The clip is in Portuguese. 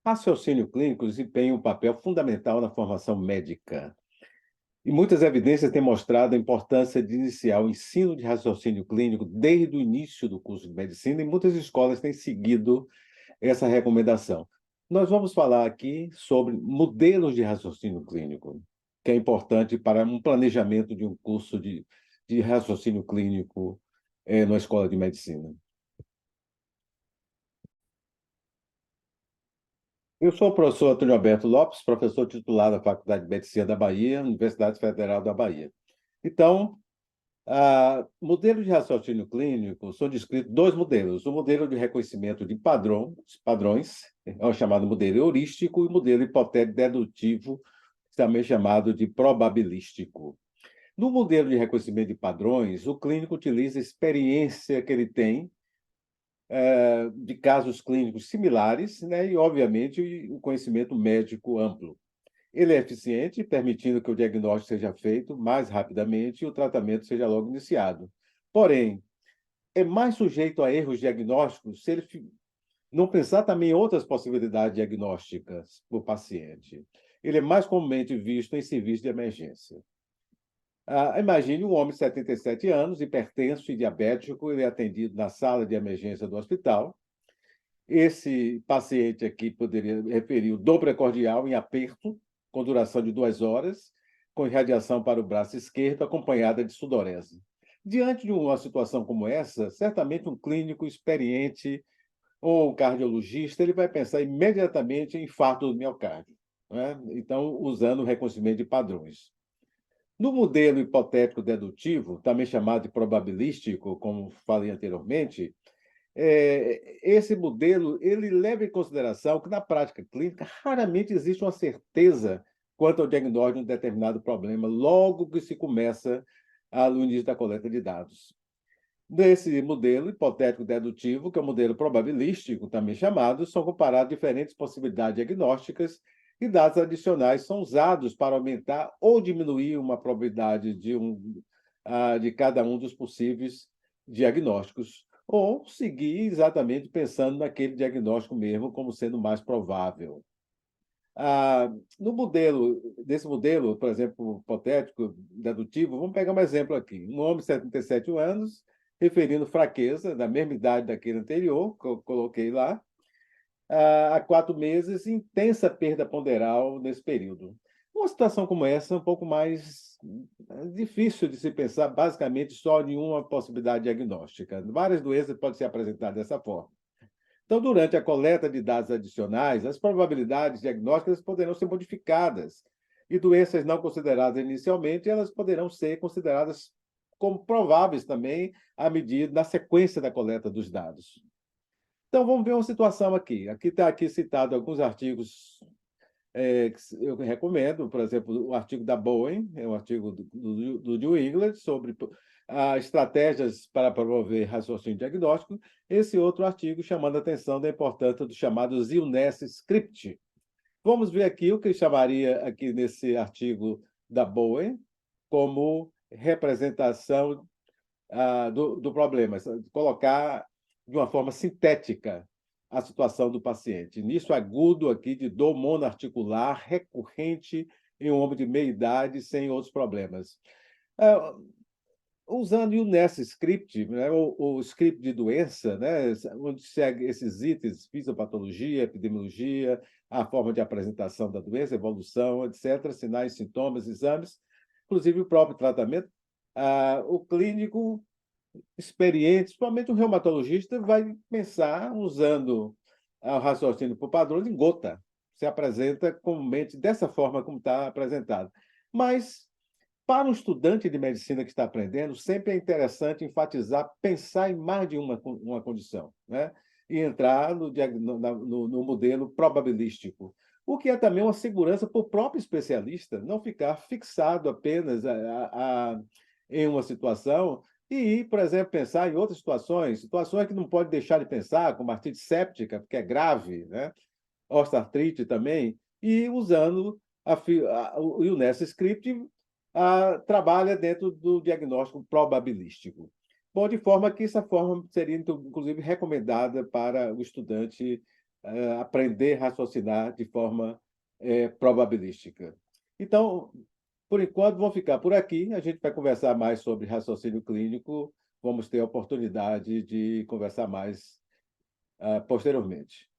Raciocínio clínico desempenha um papel fundamental na formação médica. E muitas evidências têm mostrado a importância de iniciar o ensino de raciocínio clínico desde o início do curso de medicina, e muitas escolas têm seguido essa recomendação. Nós vamos falar aqui sobre modelos de raciocínio clínico, que é importante para um planejamento de um curso de raciocínio clínico na escola de medicina. Eu sou o professor Antônio Alberto Lopes, professor titular da Faculdade de Medicina da Bahia, Universidade Federal da Bahia. Então, modelos de raciocínio clínico são descritos dois modelos: o modelo de reconhecimento de padrões, é o chamado modelo heurístico, e o modelo hipotético dedutivo, também chamado de probabilístico. No modelo de reconhecimento de padrões, o clínico utiliza a experiência que ele tem de casos clínicos similares, né, e, obviamente, o conhecimento médico amplo. Ele é eficiente, permitindo que o diagnóstico seja feito mais rapidamente e o tratamento seja logo iniciado. Porém, é mais sujeito a erros diagnósticos se ele não pensar também em outras possibilidades diagnósticas para o paciente. Ele é mais comumente visto em serviços de emergência. Imagine um homem de 77 anos, hipertenso e diabético, ele é atendido na sala de emergência do hospital. Esse paciente aqui poderia referir o dor precordial em aperto, com duração de 2 horas, com irradiação para o braço esquerdo, acompanhada de sudorese. Diante de uma situação como essa, certamente um clínico experiente ou um cardiologista ele vai pensar imediatamente em infarto do miocárdio, né? Então, usando o reconhecimento de padrões. No modelo hipotético dedutivo, também chamado de probabilístico, como falei anteriormente, esse modelo ele leva em consideração que, na prática clínica, raramente existe uma certeza quanto ao diagnóstico de um determinado problema, logo que se começa no início da coleta de dados. Nesse modelo hipotético dedutivo, que é o modelo probabilístico, também chamado, são comparadas diferentes possibilidades diagnósticas e dados adicionais são usados para aumentar ou diminuir uma probabilidade de cada um dos possíveis diagnósticos, ou seguir exatamente pensando naquele diagnóstico mesmo como sendo mais provável. No modelo, desse modelo, por exemplo, hipotético, dedutivo, vamos pegar um exemplo aqui. Um homem de 77 anos, referindo fraqueza, da mesma idade daquele anterior, que eu coloquei lá, há 4 meses, intensa perda ponderal nesse período. Uma situação como essa é um pouco mais difícil de se pensar, basicamente, só em uma possibilidade diagnóstica. Várias doenças podem ser apresentadas dessa forma. Então, durante a coleta de dados adicionais, as probabilidades diagnósticas poderão ser modificadas e doenças não consideradas inicialmente, elas poderão ser consideradas como prováveis também à medida da sequência da coleta dos dados. Então, vamos ver uma situação aqui. Aqui está aqui citado alguns artigos que eu recomendo, por exemplo, o artigo da Bowen, é um artigo do New England, sobre estratégias para promover raciocínio diagnóstico. Esse outro artigo chamando a atenção da importância do chamado Illness Script. Vamos ver aqui o que eu chamaria aqui nesse artigo da Bowen como representação do problema, colocar de uma forma sintética a situação do paciente. Início agudo aqui de dor monoarticular recorrente em um homem de meia idade sem outros problemas. Usando o Ness Script, né, o script de doença, né, onde segue esses itens, fisiopatologia, epidemiologia, a forma de apresentação da doença, evolução, etc., sinais, sintomas, exames, inclusive o próprio tratamento, o clínico experiente, principalmente o reumatologista, vai pensar usando o raciocínio por padrões em gota. Se apresenta comumente dessa forma como está apresentado. Mas, para um estudante de medicina que está aprendendo, sempre é interessante enfatizar, pensar em mais de uma condição, né? E entrar no modelo probabilístico, o que é também uma segurança para o próprio especialista, não ficar fixado apenas em uma situação e, por exemplo, pensar em outras situações que não pode deixar de pensar, como artrite séptica, porque é grave, né? Osteoartrite também, e usando o UNES Script, trabalha dentro do diagnóstico probabilístico. Bom, de forma que essa forma seria, inclusive, recomendada para o estudante aprender a raciocinar de forma probabilística. Então, por enquanto, vamos ficar por aqui. A gente vai conversar mais sobre raciocínio clínico. Vamos ter a oportunidade de conversar mais posteriormente.